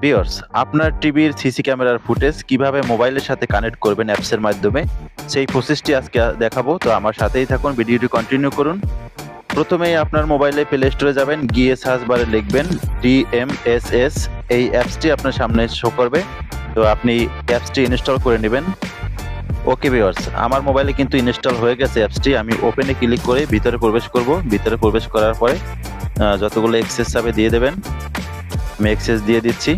Viewers, আপনার টিভির CC ক্যামেরার ফুটেজ কিভাবে মোবাইলের সাথে কানেক্ট করবেন অ্যাপসের মাধ্যমে, সেই প্রসেসটি আজকে দেখাবো। তো আমার সাথেই থাকুন, ভিডিওটি কন্টিনিউ করুন। প্রথমেই আপনার মোবাইলে প্লে স্টোরে যাবেন, গিয়ে সার্চ বারে লিখবেন DMSS। এই অ্যাপসটি আপনার সামনে শো করবে, তো আপনি অ্যাপসটি ইনস্টল করে নেবেন। ওকে ভিউয়ার্স, আমার মোবাইলে কিন্তু ইনস্টল হয়ে গেছে অ্যাপসটি। আমি ওপেনে ক্লিক করে ভিতরে প্রবেশ করব। ভিতরে প্রবেশ করার পরে যতগুলো অ্যাক্সেস চাবে দিয়ে দেবেন। আমি অ্যাক্সেস দিয়ে দিচ্ছি।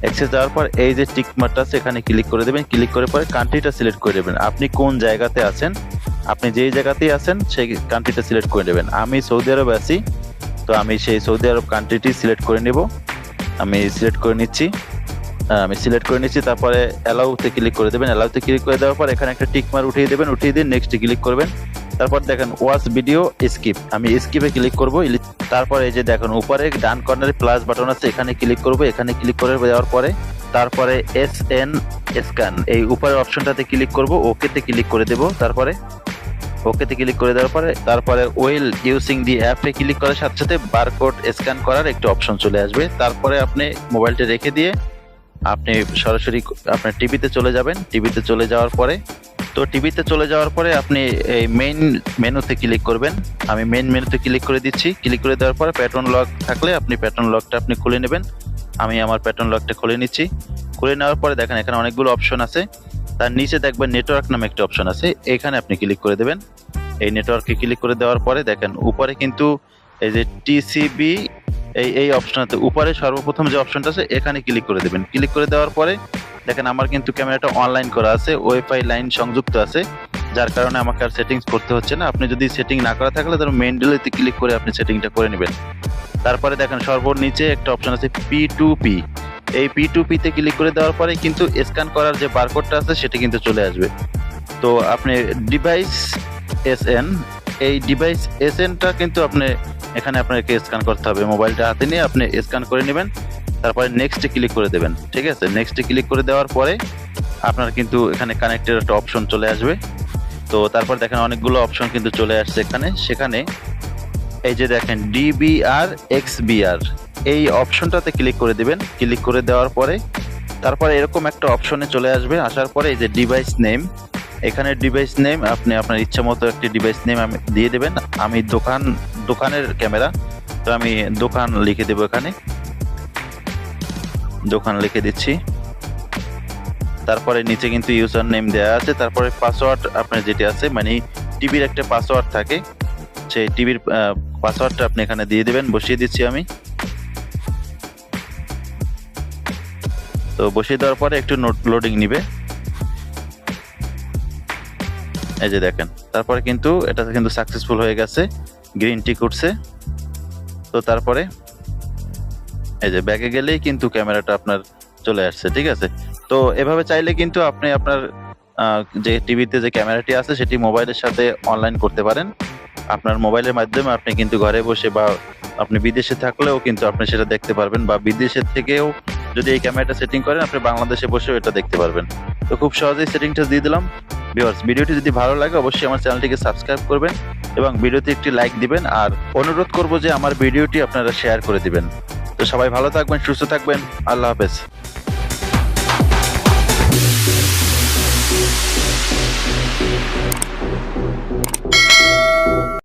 অ্যাক্সেস দেওয়ার পর এই যে টিক মার্কটা আছে এখানে ক্লিক করে দেবেন। ক্লিক করে পরে কান্ট্রিটা সিলেক্ট করে দেবেন। আপনি কোন জায়গাতে আছেন, আপনি যেই জায়গাতেই আছেন সেই কান্ট্রিটা সিলেক্ট করে নেবেন। আমি সৌদি আরবে আছি, তো আমি সেই সৌদি আরব কান্ট্রিটি সিলেক্ট করে নেব। আমি সিলেক্ট করে নিচ্ছি। তারপরে অ্যালাউতে ক্লিক করে দেবেন। অ্যালাউতে ক্লিক করে দেওয়ার পর এখানে একটা টিক মার্ক উঠিয়ে দেবেন। উঠিয়ে দিয়ে নেক্সট ক্লিক করবেন। তারপর দেখেন ওয়াচ ভিডিও স্কিপ, আমি স্কিপে ক্লিক করব। তারপর এই যে দেখুন উপরে ডান কর্নারে প্লাস বাটন আছে, এখানে ক্লিক করব। এখানে ক্লিক করে দেওয়ার পরে তারপরে SN স্ক্যান, এই উপরের অপশনটাতে ক্লিক করব। ওকেতে ক্লিক করে দেব। তারপরে ওকেতে ক্লিক করে দেওয়ার পরে তারপরে ওয়েল ইউজিং দি অ্যাপে ক্লিক করার সাথে সাথে বারকোড স্ক্যান করার একটি অপশন চলে আসবে। তারপরে আপনি মোবাইলটা রেখে দিয়ে আপনি সরাসরি আপনার টিভিতে চলে যাবেন। টিভিতে চলে যাওয়ার পরে আপনি এই মেইন মেনুতে ক্লিক করবেন। আমি মেইন মেনুতে ক্লিক করে দিচ্ছি। ক্লিক করে দেওয়ার পরে প্যাটার্ন লক থাকলে আপনি প্যাটার্ন লকটা আপনি খুলে নেবেন। আমি আমার প্যাটার্ন লকটা খুলে নিচ্ছি। খুলে নেওয়ার পরে দেখেন এখানে অনেকগুলো অপশন আছে। তার নিচে দেখবেন নেটওয়ার্ক নামে একটা অপশন আছে, এখানে আপনি ক্লিক করে দেবেন। এই নেটওয়ার্কে ক্লিক করে দেওয়ার পরে দেখেন উপরে কিন্তু এই যে TCB এই অপশনটাতে উপরে সর্বপ্রথম যে অপশনটা আছে এখানে ক্লিক করে দেবেন। ক্লিক করে দেওয়ার পরে দেখেন আমার কিন্তু ক্যামেরাটা অনলাইন করা আছে, ওয়াইফাই লাইন সংযুক্ত আছে, যার কারণে আমাকে আর সেটিংস করতে হচ্ছে না। আপনি যদি সেটিং না করা থাকলে তাহলে মেইন ডিলেতে ক্লিক করে আপনি সেটিংটা করে নেবেন। তারপরে দেখেন সর্বনিচে একটা অপশন আছে P2P। এই P2P তে ক্লিক করে দেওয়ার পরে কিন্তু স্ক্যান করার যে বারকোডটা আছে সেটা কিন্তু চলে আসবে। তো আপনি ডিভাইস SN, এই ডিভাইস SNটা কিন্তু আপনি এখানে আপনাকে স্ক্যান করতে হবে। মোবাইলটা হাতে নিয়ে আপনি স্ক্যান করে নেবেন। তারপরে নেক্সটে ক্লিক করে দেবেন। ঠিক আছে, নেক্সটে ক্লিক করে দেওয়ার পরে আপনার কিন্তু এখানে কানেক্টের একটা অপশন চলে আসবে। তো তারপর দেখেন অনেকগুলো অপশন কিন্তু চলে আসছে সেখানে এই যে দেখেন DVR XVR, এই অপশনটাতে ক্লিক করে দিবেন। ক্লিক করে দেওয়ার পরে তারপরে এরকম একটা অপশনে চলে আসবে। আসার পরে এই যে ডিভাইস নেম, এখানে ডিভাইস নেম আপনি আপনার ইচ্ছা মতো একটি ডিভাইস নেম আমি দিয়ে দেবেন। আমি দোকানের ক্যামেরা, তো আমি দোকান লিখে দেবো। এখানে দোকান লিখে দিচ্ছি। তারপরে নিচে কিন্তু ইউজার নেম দেওয়া আছে। তারপরে পাসওয়ার্ড আপনার যেটি আছে, মানে টিভির একটা পাসওয়ার্ড থাকে, সেই টিভির পাসওয়ার্ডটা আপনি এখানে দিয়ে দেবেন। বসিয়ে দিচ্ছি আমি। তো বসিয়ে দেওয়ার পরে একটু লোডিং নিবে। এই যে দেখেন তারপরে কিন্তু এটা কিন্তু সাকসেসফুল হয়ে গেছে, গ্রিন টিক উঠছে। তো তারপরে এই যে ব্যাকে গেলেই কিন্তু ক্যামেরাটা আপনার চলে আসছে। ঠিক আছে, তো এভাবে চাইলে কিন্তু আপনি আপনার যে টিভিতে যে ক্যামেরাটি আছে সেটি মোবাইলের সাথে অনলাইন করতে পারেন। আপনার মোবাইলের মাধ্যমে আপনি কিন্তু ঘরে বসে বা আপনি বিদেশে থাকলেও কিন্তু আপনি সেটা দেখতে পারবেন, বা বিদেশের থেকেও যদি এই ক্যামেরাটা সেটিং করেন আপনি বাংলাদেশে বসেও এটা দেখতে পারবেন। তো খুব সহজেই সেটিংটা দিয়ে দিলাম। ভিউয়ার্স, ভিডিওটি যদি ভালো লাগে অবশ্যই আমার চ্যানেলটিকে সাবস্ক্রাইব করবেন এবং ভিডিওতে একটি লাইক দিবেন। আর অনুরোধ করব যে আমার ভিডিওটি আপনারা শেয়ার করে দিবেন। তো সবাই ভালো থাকবেন, সুস্থ থাকবেন। আল্লাহ হাফেজ।